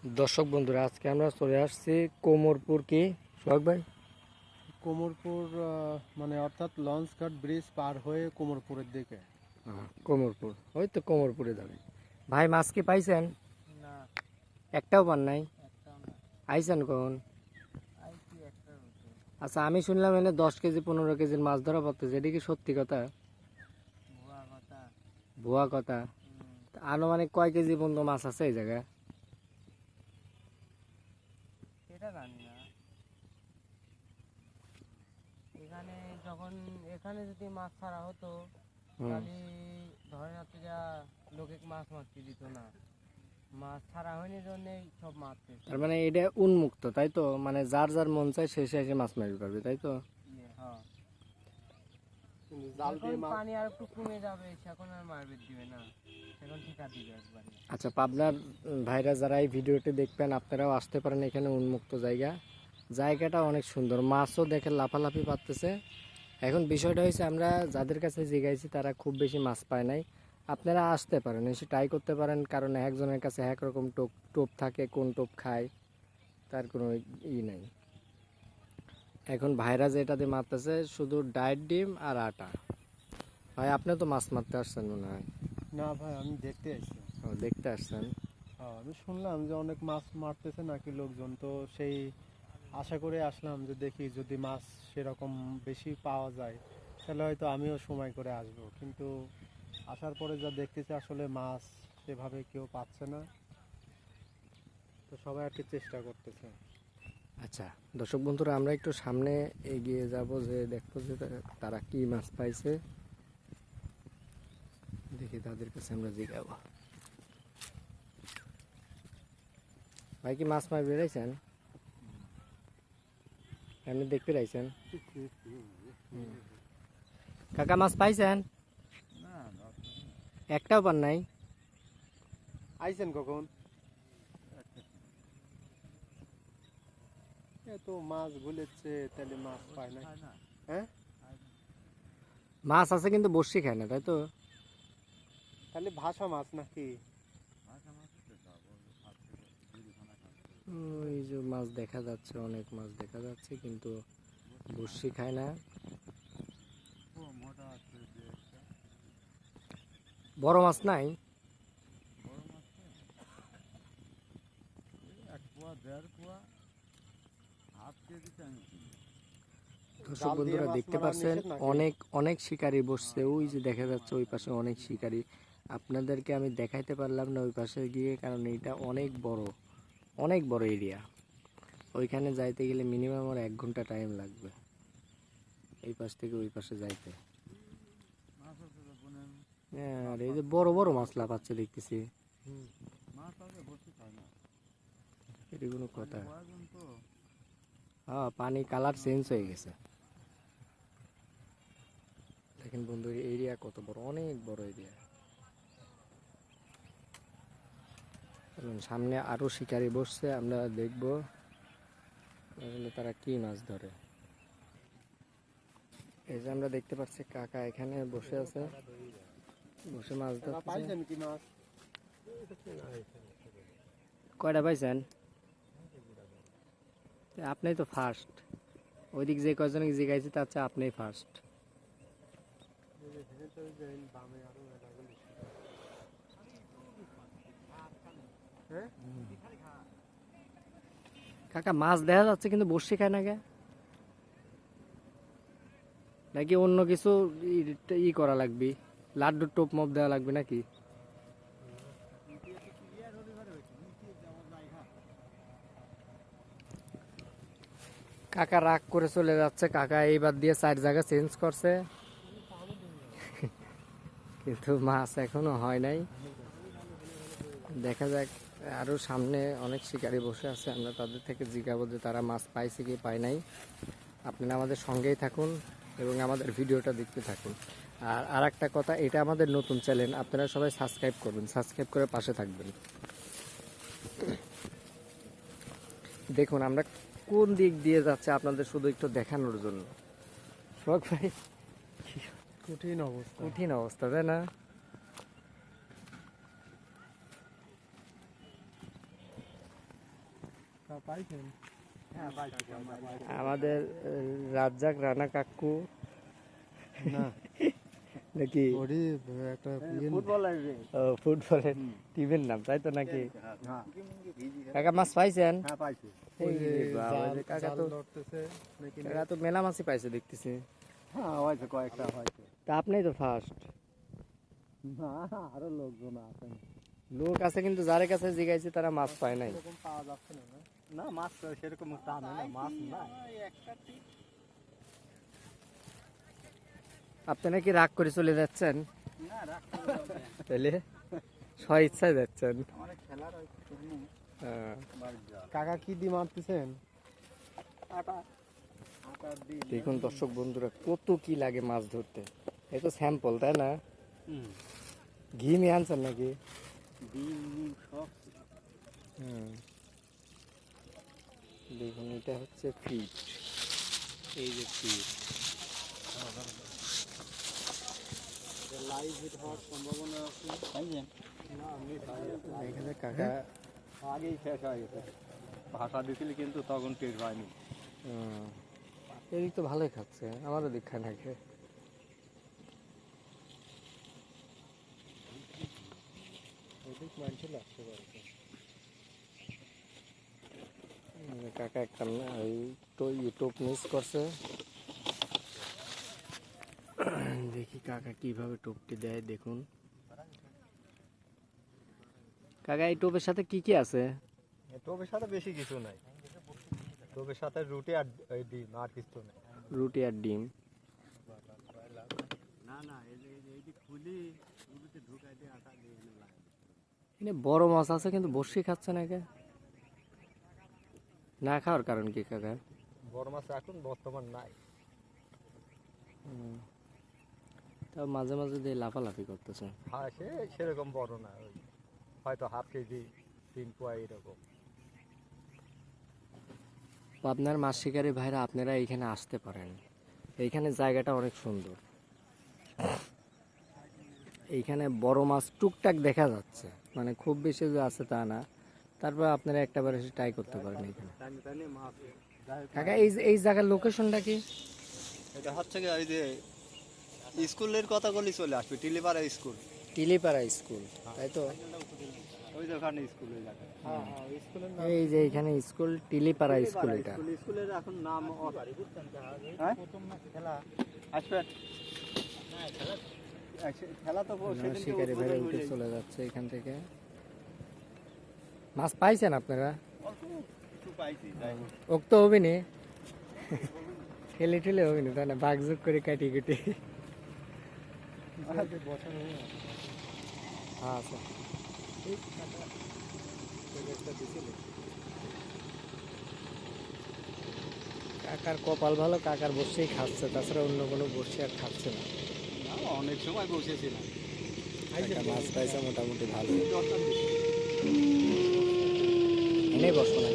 দর্শক বন্ধুরা, আজকে আমরা চলে আসছি কোমরপুর। কি সোহাগ ভাই? কোমরপুর মানে অর্থাৎ লঞ্চঘাট ব্রিজ পার হয়ে কোমরপুরের দিকে। কোমরপুর, ওই তো কোমরপুরে যাবে। ভাই মাছ কি পাইছেন? না, একটাও পান নাই? একটাও না। আইছেন কখন? আইছি একটা রুটে। আচ্ছা, আমি শুনলাম এনে 10 কেজি 15 কেজির মাছ ধরা পড়তেছে, এটা কি সত্যি কথা? ভুয়া কথা। ভুয়া কথা? তা আনুমানিক কয় কেজি পর্যন্ত মাছ আছে এই জায়গায়? এটা জানি না। এখানে যখন এখানে যদি মাছ ছাড়া হতো তাহলে ধরে না তো যা লোকে মাছ মারতে দিত না। মাছ ছাড়া হয়নি জন্যই সব মারতেছে। তার মানে এটা উন্মুক্ত, তাই তো? মানে যার যার মন চায় সে সে এসে মাছ মারতে পারবে, তাই তো? হ্যাঁ, যখন পানি আর একটু কমে যাবে সেখন আর মারবে দিবে না, এখন ঠিকা দিবে একবারে। আচ্ছা, পাবনার ভাইরা যারা এই ভিডিওটি দেখবেন আপনারাও আসতে পারেন, এখানে উন্মুক্ত জায়গা। জায়গাটা অনেক সুন্দর, মাছও দেখে লাফালাফি পারতেছে। এখন বিষয়টা হয়েছে, আমরা যাদের কাছে জিগাইছি তারা খুব বেশি মাছ পায় নাই। আপনারা আসতে পারেন, এসে ট্রাই করতে পারেন, কারণ একজনের কাছে এক রকম টোপ টোপ থাকে, কোন টোপ খায় তার কোনো নাই। এখন ভাইরা যেটাতে মারতেছে শুধু ডায়েট ডিম আর আটা। ভাই আপনি তো মাছ মারতে আসছেন মনে হয়? না ভাই, আমি দেখতে আসছি। ও, দেখতে আসছেন। হ্যাঁ, আমি শুনলাম যে অনেক মাছ মারতেছে নাকি লোকজন, তো সেই আশা করে আসলাম যে দেখি যদি মাছ সেরকম বেশি পাওয়া যায় তাহলে হয়তো আমিও সময় করে আসব। কিন্তু আসার পরে যা দেখতেছি আসলে মাছ সেভাবে কেউ পাচ্ছে না, তো সবাই আর কি চেষ্টা করতেছে। আচ্ছা দর্শক বন্ধুরা, আমরা একটু সামনে এগিয়ে যাব, যে দেখবো যে তারা কি মাছ পাইছে। দেখি তাদের কাছে আমরা জিগাবো। ভাই কি মাছ মাছ বেড়াইছেন? এমনি দেখতে পাইছেন? কাকা মাছ পাইছেন? একটাও পান নাই? আইছেন কখন? এত মাছ গুলেছে তাহলে মাছ পায় না। হ্যাঁ, মাছ আছে কিন্তু বড়শি খায় না, তাই তো? তাহলে ভাষা মাছ নাকি? ওই যে মাছ দেখা যাচ্ছে, অনেক মাছ দেখা যাচ্ছে, কিন্তু বড়শি খায় না। বড় মাছ নাই? দর্শক জাল দিয়ে বন্ধুরা মাছ দেখতে মারা পাচ্ছেন, নিষেধ নাকি? অনেক অনেক শিকারি বসছে। ওই যে দেখা যাচ্ছে ওই পাশে অনেক শিকারি। আপনাদেরকে আমি দেখাইতে পারলাম না ওই পাশে গিয়ে, কারণ এইটা অনেক বড়, অনেক বড় এরিয়া। ওইখানে যাইতে গেলে মিনিমাম আমার 1 ঘন্টা টাইম লাগবে, এই পাশ থেকে ওই পাশে যাইতে। হ্যাঁ, আর এই যে বড় বড় মাছ লাফাচ্ছে দেখতেছি, এটা কোনো কথা? হ্যাঁ, পানি কালার চেঞ্জ হয়ে গেছে। দেখেন বন্ধু, এরিয়া কত বড়, অনেক বড় এরিয়া। সামনে আরো শিকারি বসছে, আমরা দেখবো আসলে তারা কি মাছ ধরে। এই যে আমরা দেখতে পাচ্ছি কাকা এখানে বসে আছে, বসে মাছ ধরতেছে। পাইছেন কি মাছ? কয়টা পাইছেন? আপনি তো ফার্স্ট, ওইদিক যে কয়জনকে জিগাইছি তার চেয়ে আপনিই ফার্স্ট। কাকা মাছ দেখা যাচ্ছে কিন্তু বড়শি খায় না কে? নাকি অন্য কিছু করা লাগবে? লাড্ডুর টোপ মপ দেওয়া লাগবে নাকি? কাকা রাগ করে চলে যাচ্ছে। কাকা এইবার দিয়ে 4 জায়গা চেঞ্জ করছে, কিন্তু মাছ এখনো হয় নাই। দেখা যাক, আরো সামনে অনেক শিকারি বসে আছে, আমরা তাদের থেকে জিজ্ঞাসা যে তারা মাছ পাইছে কি পায় নাই। আপনারা আমাদের সঙ্গেই থাকুন এবং আমাদের ভিডিওটা দেখতে থাকুন। আর আরেকটা কথা, এটা আমাদের নতুন চ্যানেল, আপনারা সবাই সাবস্ক্রাইব করবেন, সাবস্ক্রাইব করে পাশে থাকবেন। দেখুন আমরা কোন দিক দিয়ে যাচ্ছে আপনাদের শুধু একটু দেখানোর জন্য। শখ ভাই, কঠিন অবস্থা। কঠিন অবস্থা, তাই না? পাইছেন? হ্যাঁ পাইছি। আমাদের রাজ্জাক রানা কাকু না নাকি ওরই একটা ফুটবলের টিমের নাম তাই তো নাকি? হ্যাঁ কাকা মাছ পাইছেন? হ্যাঁ পাইছি। এই রে বাবা, এই যে কাকা তো কাকা তো মেলা মাছই পাইছে দেখতেছি। হ্যাঁ হয়তো কয়েকটা হয়তো। তা আপনিই তো ফার্স্ট। না আরো লোকজন আছেন। লোক আছে কিন্তু যার কাছে জিগাইছে তারা মাছ পায় নাই। এরকম পাওয়া যাচ্ছে না না? না মাছ তো সেরকম টান হয় না, মাছ না। আপনি নাকি রাগ করে চলে যাচ্ছেন? না রাখ তাহলে স্ব ইচ্ছায় যাচ্ছেন। আমার খেলার হ্যাঁ। কাকা কি দিয়ে মারতেছেন? আটা আটা দিয়ে। দেখুন দর্শক বন্ধুরা কত কি লাগে মাছ ধরতে। এই তো স্যাম্পল তাই না? ঘি নিয়ে আনছেন নাকি? ডিম সব। দেখুন এটা হচ্ছে ফিট। এই যে ফিট। লাইভ হিট হওয়ার সম্ভাবনা আছে। পাইছেন? না আমি এখানে কাকা আগেই শেষ হয়ে গেছে। ভাষা দিছিল কিন্তু তখন টের পাইনি। এদিক তো ভালোই খাচ্ছে, আমারও দীক্ষা নাকি। কাকা একটা ইউটিউব মিস করছে। দেখি কাকা কিভাবে টোপটি দেয় দেখুন। কাকা এই টোপের সাথে কি কি আছে? টোপের সাথে বেশি কিছু নাই। টোপের সাথে রুটি আর এই ডিম আর কিছু নেই। রুটি আর ডিম। না না এই যে খুলি রুটিতে ঢুকাই দিয়ে আটা দিয়ে লাগে। এখানে বড় মাছ আছে কিন্তু বসি খাচ্ছে না কে? না খাওয়ার কারণ কি কাকা? বড় মাছ এখন বর্তমান নাই। তাও মাঝে মাঝে দিয়ে লাফালাফি করতেছে। হ্যাঁ সেরকম বড় না, ওই হয়তো হাফ কেজি 3 পোয়া এরকম। আপনার মাছ শিকারী ভাইরা আপনারা এইখানে আসতে পারেন। এইখানে জায়গাটা অনেক সুন্দর। এইখানে বড় মাছ টুকটাক দেখা যাচ্ছে, মানে খুব বেশি যে আছে তা না। তারপর আপনারা একটাবার এসে ট্রাই করতে পারেন এখানে। কাকা এই জায়গার লোকেশনটা কি? এটা হচ্ছে কি ওই যে স্কুলের কথা বলি চলে আসবে, টিলিপাড়া স্কুল। টিলিপাড়া স্কুল তাই তো? ওই যে ওখানে স্কুলের জায়গা। হ্যাঁ হ্যাঁ স্কুলের নাম। এই যে এখানে স্কুল টিলিপাড়া স্কুল এটা। স্কুলের এখন নাম হ্যাঁ প্রথম না খেলা আসবে। খেলা তো সেদিন শিকারি ভাইরা উঠে চলে যাচ্ছে এখান থেকে। মাছ পাইছেন আপনারা? কিছু পাইছি ওক তো হবি নি, ঠেলে ঠেলে হবি না তাই না? বাগজুগ করে কাটি কুটি। হ্যাঁ আচ্ছা। কাকার কপাল ভালো, কাকার বসেই খাচ্ছে, তাছাড়া অন্য কোনো বসে আর খাচ্ছে না। অনেক সময় বসেছিলাম। কাকা মাছ পাইছে মোটামুটি ভালো। এনেই বসবো না।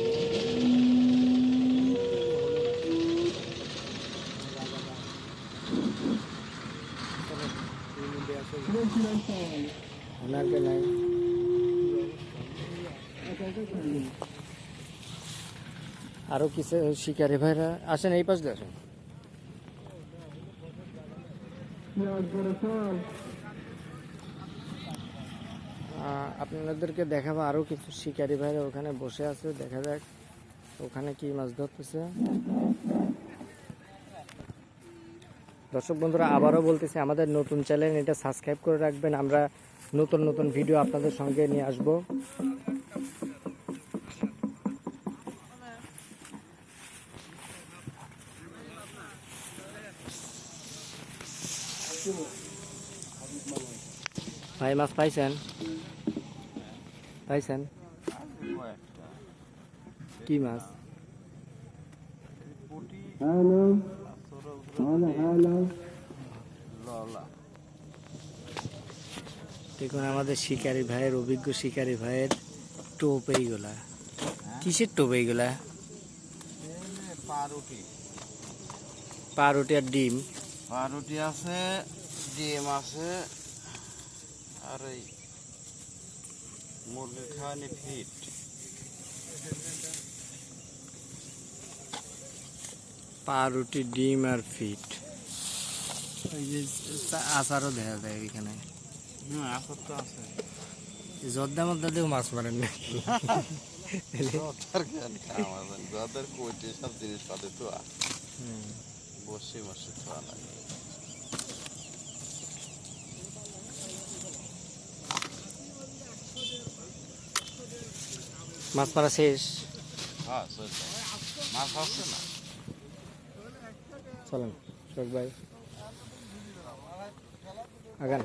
ওনারকে নাই। আরো কিছু শিকারি ভাইরা আসেন, এই পাশ দিয়ে আসেন। আপনাদেরকে দেখাবো আরো কিছু শিকারি ভাইরা ওখানে বসে আছে, দেখা যাক ওখানে কি মাছ ধরতেছে। দর্শক বন্ধুরা আবারও বলতেছি, আমাদের নতুন চ্যানেল, এটা সাবস্ক্রাইব করে রাখবেন। আমরা নতুন নতুন ভিডিও আপনাদের সঙ্গে নিয়ে আসব। ভাই মাছ পাইছেন? পাইছেন কি মাছ? দেখুন আমাদের শিকারি ভাইয়ের, অভিজ্ঞ শিকারি ভাইয়ের টোপ এইগুলা। কিসের টোপ এইগুলা? পাউরুটি। পাউরুটি আর ডিম। পাউরুটি আছে, ডিম আছে, আর এই মুরগি খাওয়ানি ফিট। পাউরুটি, ডিম আর ফিট। ওই যে আচারও দেখা যায় এখানে। হ্যাঁ আচার তো আছে। জর্দা মধ্যে দিয়েও মাছ মারেন নাকি? যাদের কোয়েটে সব জিনিস পাতে তো বসে বসে খাওয়া লাগে। মাছ মারা শেষ, হ্যাঁ মাছ হচ্ছে না। চলেন শোক ভাই আগান।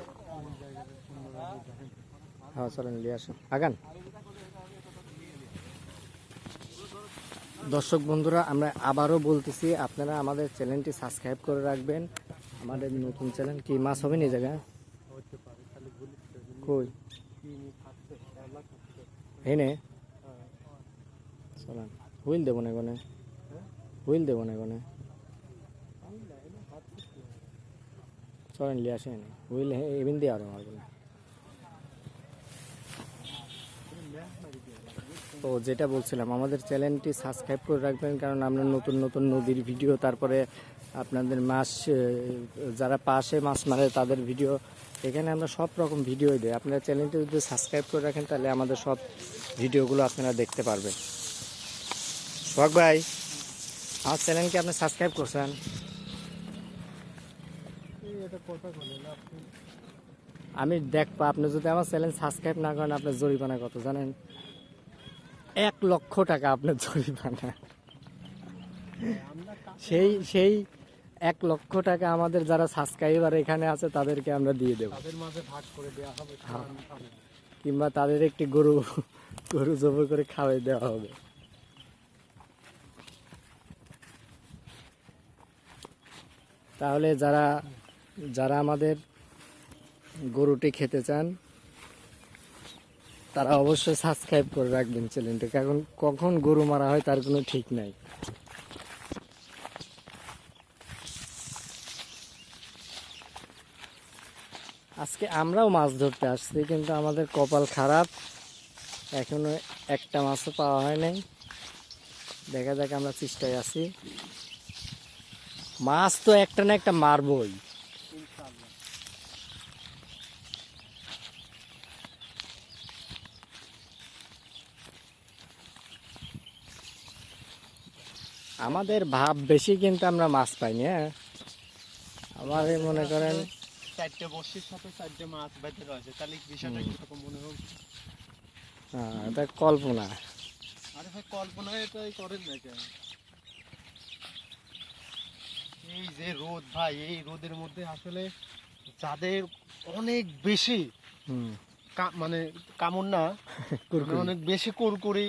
হ্যাঁ চলেন নিয়ে আসো আগান। দর্শক বন্ধুরা, আমরা আবারও বলতেছি, আপনারা আমাদের চ্যানেলটি সাবস্ক্রাইব করে রাখবেন। আমাদের নতুন চ্যানেল কি মাছ হবে না জায়গা হতে পারে খালি বলিতে কই চিনি খাচ্ছে শ্যাওলা খাচ্ছে। হেনে হ্যাঁ চলেন হুইল দেবো না এখানে, হুইল দেবো না এখানে, চলেন নিয়ে আসেন হুইল এবিন দিয়ে আরো মারবেন। তো যেটা বলছিলাম, আমাদের চ্যানেলটি সাবস্ক্রাইব করে রাখবেন, কারণ আমরা নতুন নতুন নদীর ভিডিও, তারপরে আপনাদের মাছ যারা পাশে মাছ মারে তাদের ভিডিও, এখানে আমরা সব রকম ভিডিও দিই। আপনারা চ্যানেলটি যদি সাবস্ক্রাইব করে রাখেন তাহলে আমাদের সব ভিডিওগুলো আপনারা দেখতে পারবেন। সোহাগ ভাই, আমার চ্যানেলকে আপনি সাবস্ক্রাইব করছেন? এটা কথা বলেন আপনি। আমি দেখবো, আপনি যদি আমার চ্যানেল সাবস্ক্রাইব না করেন আপনার জরিমানা কত জানেন? 1 লক্ষ টাকা আপনার জরিমানা। সেই সেই 1 লক্ষ টাকা আমাদের যারা সাবস্ক্রাইবার এখানে আছে তাদেরকে আমরা দিয়ে দেব, তাদের মাঝে ভাগ করে দেওয়া হবে। কিংবা তাদের একটি গরু গরু জবাই করে খাওয়াই দেওয়া হবে। তাহলে যারা যারা আমাদের গরুটি খেতে চান তারা অবশ্যই সাবস্ক্রাইব করে রাখবেন চ্যানেলটা, কারণ কখন গরু মারা হয় তার কোনো ঠিক নাই। আজকে আমরাও মাছ ধরতে আসছি, কিন্তু আমাদের কপাল খারাপ, এখনো একটা মাছও পাওয়া হয় নাই। দেখা যাক, আমরা চেষ্টায় আছি। মাছ তো একটা না একটা মারবই। আমাদের ভাব বেশি, কিন্তু আমরা মাছ পাইনি। হ্যাঁ, আমাদের মনে করেন 4টে বড়শির সাথে 4টে মাছ বেঁধে রয়েছে, তাহলে বিষয়টা কিরকম মনে হবে? এটা কল্পনা। আরে ভাই কল্পনা এটাই করেন না কেন? এই যে রোদ ভাই, এই রোদের মধ্যে আসলে যাদের অনেক বেশি হুম, মানে কামড় না, কুরকুরি। অনেক বেশি কুরকুরি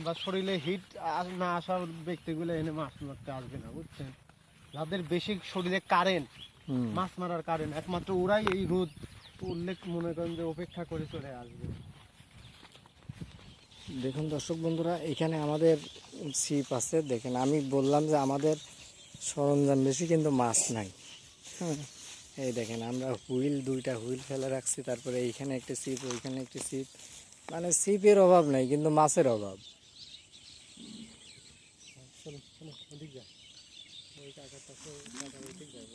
বা শরীরে হিট না আসার ব্যক্তিগুলো এনে মাছ মারতে আসবে না, বুঝছেন? যাদের বেশি শরীরে কারেন্ট, হুম। মাছ মারার কারেন্ট, একমাত্র ওরাই এই রোদ উল্লেখ মনে করেন যে অপেক্ষা করে চলে আসবে। দেখুন দর্শক বন্ধুরা, এখানে আমাদের ছিপ আছে। দেখেন, আমি বললাম যে আমাদের সরঞ্জাম বেশি, কিন্তু মাছ নাই। হ্যাঁ, এই দেখেন, আমরা হুইল 2টা হুইল ফেলে রাখছি, তারপরে এইখানে একটি ছিপ, ওইখানে একটি ছিপ, মানে ছিপের অভাব নাই, কিন্তু মাছের অভাব। চলো চলো ওদিক যা, ওই কাকার কাছে ওদিক যাবো।